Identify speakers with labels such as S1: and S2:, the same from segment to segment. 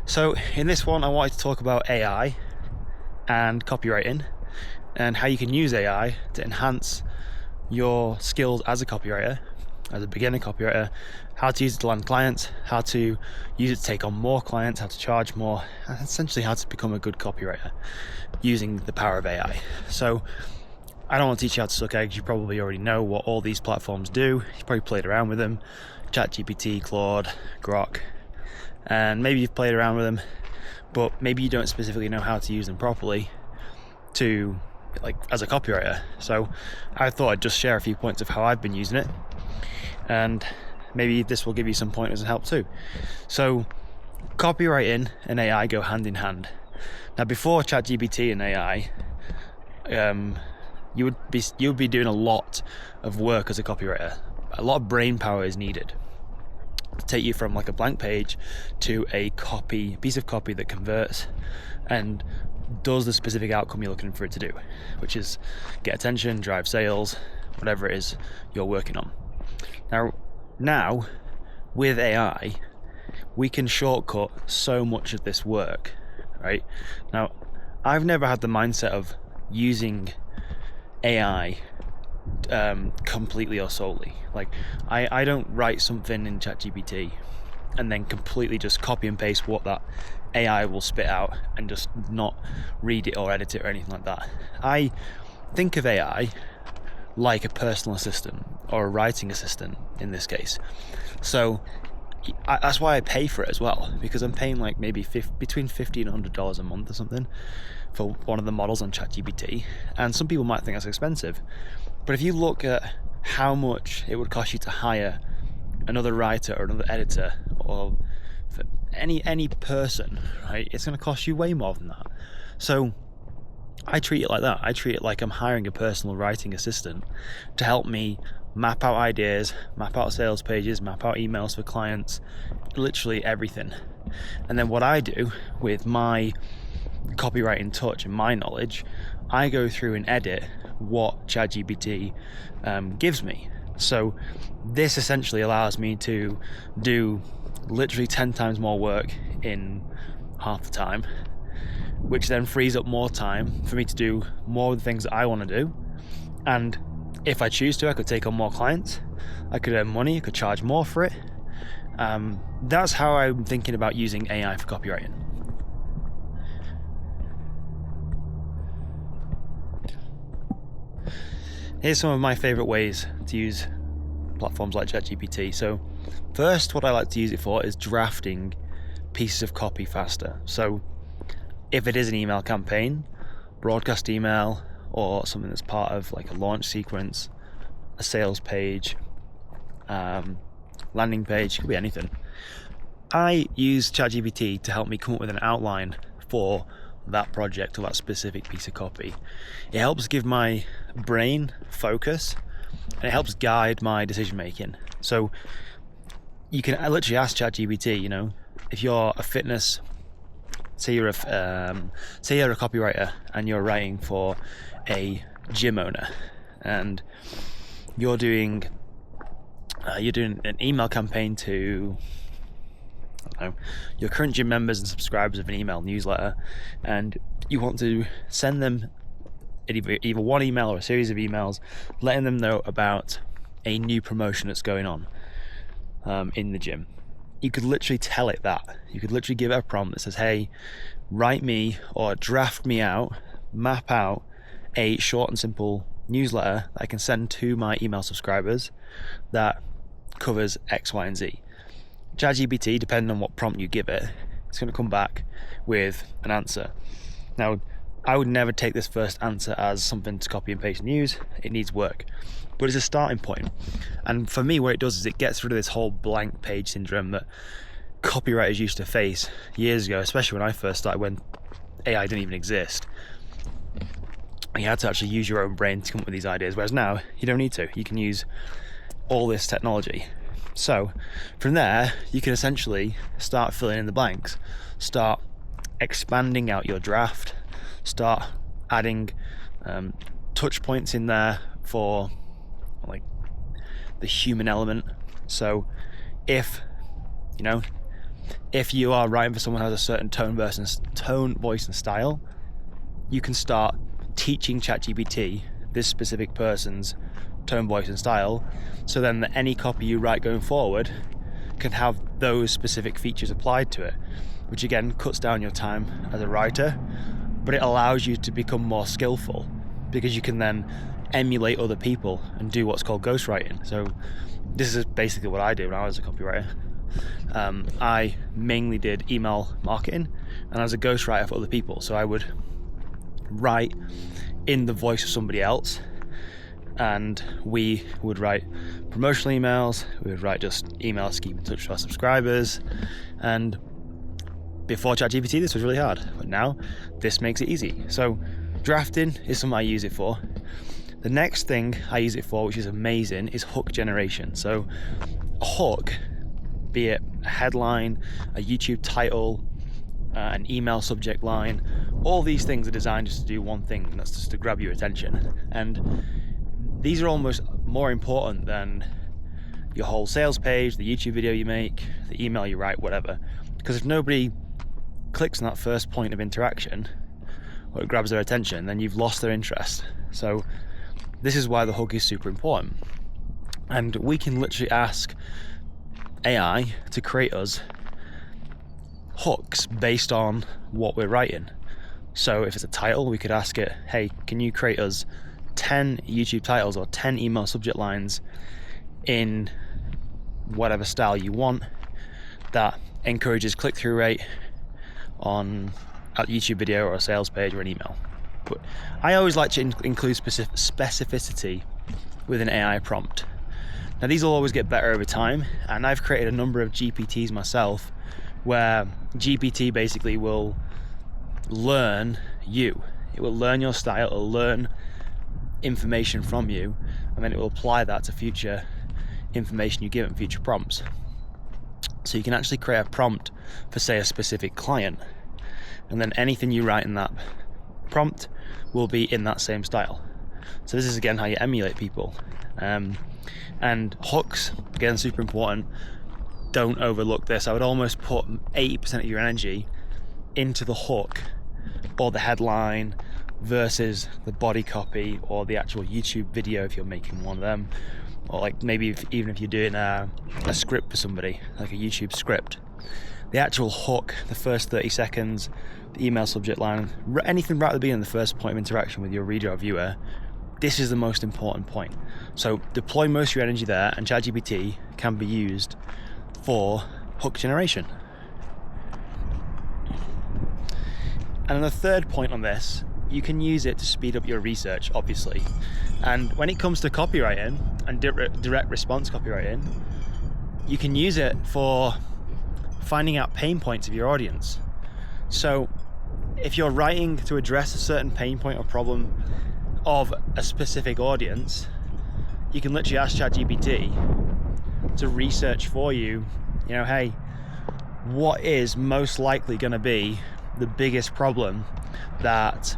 S1: So in this one, I wanted to talk about AI and copywriting and how you can use AI to enhance your skills as a copywriter, as a beginner copywriter, how to use it to land clients, how to use it to take on more clients, how to charge more, and essentially how to become a good copywriter using the power of AI. So I don't want to teach you how to suck eggs. You probably already know what all these platforms do. You probably played around with them. ChatGPT, Claude, Grok, and maybe you've played around with them, but maybe you don't specifically know how to use them properly to, like, as a copywriter. So I thought I'd just share a few points of how I've been using it, and maybe this will give you some pointers and help too. So copywriting and AI go hand in hand. Now, before ChatGPT and AI, you would be doing a lot of work as a copywriter. A lot of brain power is needed to take you from like a blank page to a piece of copy that converts and does the specific outcome you're looking for it to do, which is get attention, drive sales, whatever it is you're working on. Now with AI, we can shortcut so much of this work, right? Now, I've never had the mindset of using AI completely or solely. Like, I don't write something in ChatGPT and then completely just copy and paste what that AI will spit out and just not read it or edit it or anything like that. I think of AI like a personal assistant or a writing assistant in this case. So that's why I pay for it as well, because I'm paying like maybe between $50 and $100 a month or something for one of the models on ChatGPT. And some people might think that's expensive, but if you look at how much it would cost you to hire another writer or another editor or for any person, right, it's going to cost you way more than that. So I treat it like that. I treat it like I'm hiring a personal writing assistant to help me map out ideas, map out sales pages, map out emails for clients, literally everything. And then what I do with my copywriting touch and my knowledge, I go through and edit what ChatGPT gives me. So this essentially allows me to do literally 10 times more work in half the time, which then frees up more time for me to do more of the things that I want to do. And if I choose to, I could take on more clients, I could earn money, I could charge more for it. That's how I'm thinking about using AI for copywriting. Here's some of my favorite ways to use platforms like ChatGPT. So first, what I like to use it for is drafting pieces of copy faster. So if it is an email campaign, broadcast email, or something that's part of like a launch sequence, a sales page, landing page, could be anything, I use ChatGPT to help me come up with an outline for that project or that specific piece of copy. It helps give my brain focus and it helps guide my decision making. So you can literally ask ChatGPT, if you're a fitness, say you're a copywriter and you're writing for a gym owner and you're doing an email campaign to, I don't know, your current gym members and subscribers of an email newsletter, and you want to send them either one email or a series of emails letting them know about a new promotion that's going on in the gym. You could literally tell it that. You could literally give it a prompt that says, hey, write me or draft me out, map out a short and simple newsletter that I can send to my email subscribers that covers X, Y, and Z. ChatGPT, depending on what prompt you give it, it's going to come back with an answer. Now, I would never take this first answer as something to copy and paste and use. It needs work, but it's a starting point. And for me, what it does is it gets rid of this whole blank page syndrome that copywriters used to face years ago, especially when I first started, when AI didn't even exist. You had to actually use your own brain to come up with these ideas, whereas now you don't need to. You can use all this technology. So from there, you can essentially start filling in the blanks, start expanding out your draft, start adding touch points in there for like the human element. So if if you are writing for someone who has a certain tone, voice, and style, you can start teaching ChatGPT this specific person's tone, voice, and style, so then that any copy you write going forward can have those specific features applied to it, which again cuts down your time as a writer, but it allows you to become more skillful because you can then emulate other people and do what's called ghostwriting. So this is basically what I did when I was a copywriter. I mainly did email marketing, and I was a ghostwriter for other people. So I would write in the voice of somebody else, and we would write promotional emails, we would write just emails to keep in touch with our subscribers. And before ChatGPT, this was really hard, but now this makes it easy. So drafting is something I use it for. The next thing I use it for, which is amazing, is hook generation. So a hook, be it a headline, a YouTube title, an email subject line, all these things are designed just to do one thing, and that's just to grab your attention. And these are almost more important than your whole sales page, the YouTube video you make, the email you write, whatever. Because if nobody clicks on that first point of interaction, or it grabs their attention, then you've lost their interest. So this is why the hook is super important. And we can literally ask AI to create us hooks based on what we're writing. So if it's a title, we could ask it, hey, can you create us 10 YouTube titles or 10 email subject lines in whatever style you want that encourages click-through rate on a YouTube video or a sales page or an email. But I always like to include specificity with an AI prompt. Now these will always get better over time, and I've created a number of GPTs myself where GPT basically will learn you. It will learn your style, it will learn information from you, and then it will apply that to future information you give it, future prompts. So you can actually create a prompt for, say, a specific client, and then anything you write in that prompt will be in that same style. So this is again how you emulate people. And hooks, again, super important. Don't overlook this. I would almost put 80% of your energy into the hook or the headline versus the body copy or the actual YouTube video if you're making one of them, or like maybe even if you're doing a script for somebody, like a YouTube script. The actual hook, the first 30 seconds, the email subject line, anything right at the beginning, the first point of interaction with your reader or viewer, this is the most important point. So deploy most of your energy there, and ChatGPT can be used for hook generation. And then the third point on this, you can use it to speed up your research, obviously. And when it comes to copywriting and direct response copywriting, you can use it for finding out pain points of your audience. So if you're writing to address a certain pain point or problem of a specific audience, you can literally ask ChatGPT to research for you, hey, what is most likely going to be the biggest problem that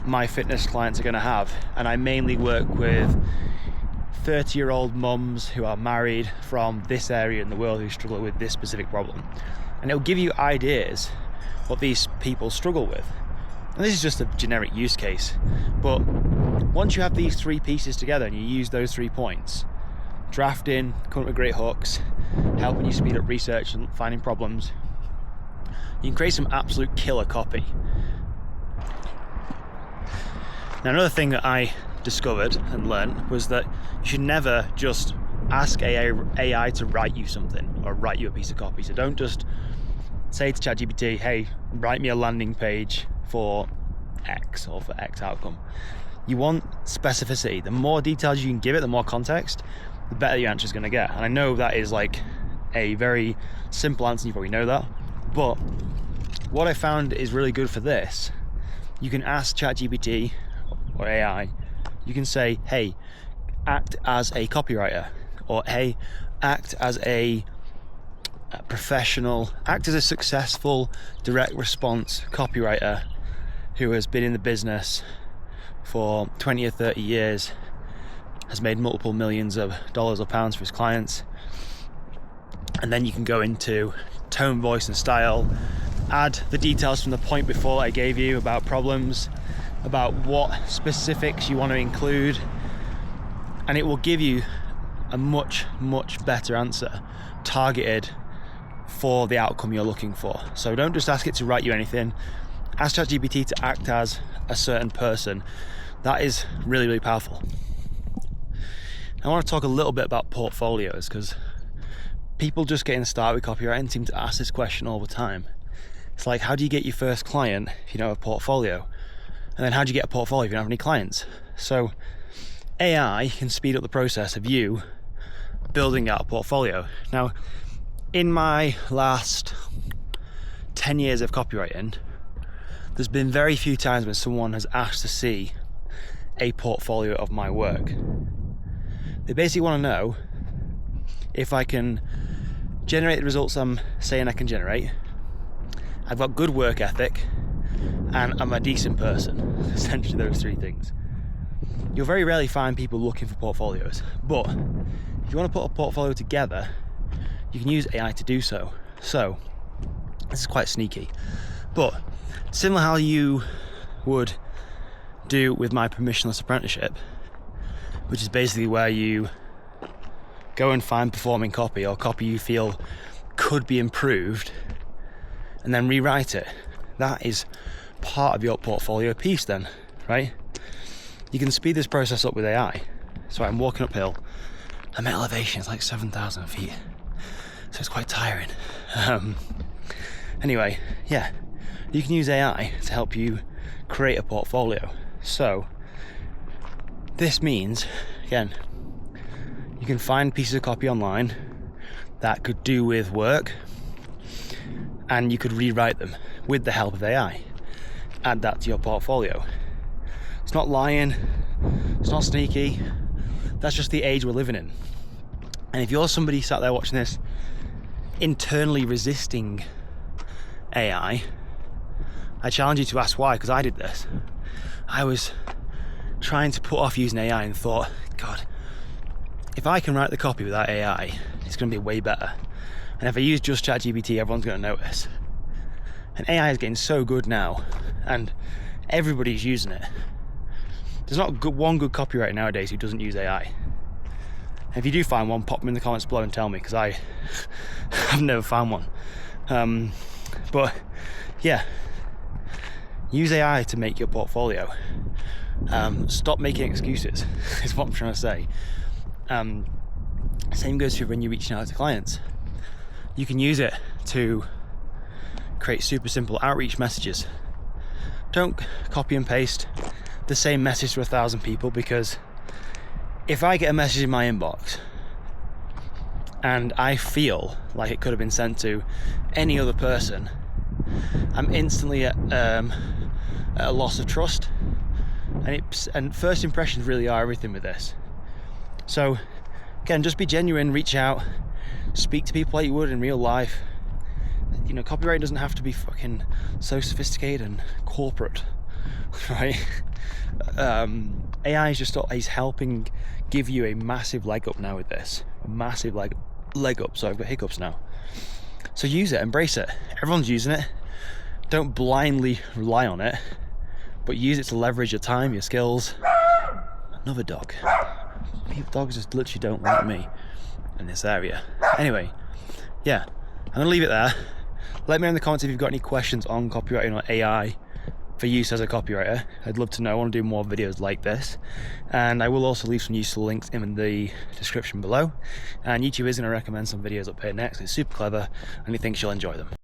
S1: my fitness clients are going to have? And I mainly work with 30-year-old mums who are married from this area in the world who struggle with this specific problem. And it'll give you ideas what these people struggle with. And this is just a generic use case, but once you have these three pieces together and you use those 3 points, drafting, coming up with great hooks, helping you speed up research and finding problems, you can create some absolute killer copy. Now, another thing that I discovered and learned was that you should never just ask AI to write you something or write you a piece of copy. So don't just say to ChatGPT, hey, write me a landing page for X or for X outcome. You want specificity. The more details you can give it, the more context, the better your answer is going to get. And I know that is like a very simple answer, you probably know that, but what I found is really good for this, you can ask ChatGPT or AI, you can say, hey, act as a copywriter, or hey, act as a professional, act as a successful direct response copywriter who has been in the business for 20 or 30 years, has made multiple millions of dollars or pounds for his clients. And then you can go into tone, voice and style, add the details from the point before I gave you about problems, about what specifics you want to include, and it will give you a much better answer targeted for the outcome you're looking for. So don't just ask it to write you anything. Ask ChatGPT to act as a certain person. That is really powerful. I want to talk a little bit about portfolios, because people just getting started with copywriting seem to ask this question all the time. It's like, how do you get your first client if you don't have a portfolio? And then how do you get a portfolio if you don't have any clients? So AI can speed up the process of you building out a portfolio. Now, in my last 10 years of copywriting, there's been very few times when someone has asked to see a portfolio of my work. They basically want to know if I can generate the results I'm saying I can generate, I've got good work ethic, and I'm a decent person. Essentially those three things. You'll very rarely find people looking for portfolios, but if you want to put a portfolio together, you can use AI to do so. So this is quite sneaky, but similar how you would do with my permissionless apprenticeship, which is basically where you go and find performing copy or copy you feel could be improved and then rewrite it. That is part of your portfolio piece then, right? You can speed this process up with AI. So I'm walking uphill, and my elevation is like 7,000 feet, so it's quite tiring. Anyway, yeah, you can use AI to help you create a portfolio. So this means, again, you can find pieces of copy online that could do with work, and you could rewrite them with the help of AI. Add that to your portfolio. It's not lying, it's not sneaky, that's just the age we're living in. And if you're somebody sat there watching this internally resisting AI, I challenge you to ask why, because I did this. I was trying to put off using AI and thought, God, if I can write the copy without AI, it's going to be way better. And if I use just ChatGPT, everyone's going to notice. And AI is getting so good now, and everybody's using it. There's not one good copywriter nowadays who doesn't use AI. And if you do find one, pop them in the comments below and tell me, because I've never found one. But yeah, use AI to make your portfolio. Stop making excuses, is what I'm trying to say. Same goes for when you're reaching out to clients. You can use it to create super simple outreach messages. Don't copy and paste the same message to 1,000 people, because if I get a message in my inbox and I feel like it could have been sent to any other person, I'm instantly at a loss of trust. And first impressions really are everything with this. So again, just be genuine, reach out, speak to people like you would in real life. You know, copywriting doesn't have to be fucking so sophisticated and corporate, right? AI is helping give you a massive leg up now with this. A massive leg up. So I've got hiccups now. So use it, embrace it. Everyone's using it. Don't blindly rely on it, but use it to leverage your time, your skills. Another dog. Dogs just literally don't like me in this area. Anyway, yeah, I'm gonna leave it there. Let me know in the comments if you've got any questions on copywriting or AI for use as a copywriter. I'd love to know. I want to do more videos like this, and I will also leave some useful links in the description below. And YouTube is going to recommend some videos up here next. It's super clever, and he thinks you'll enjoy them.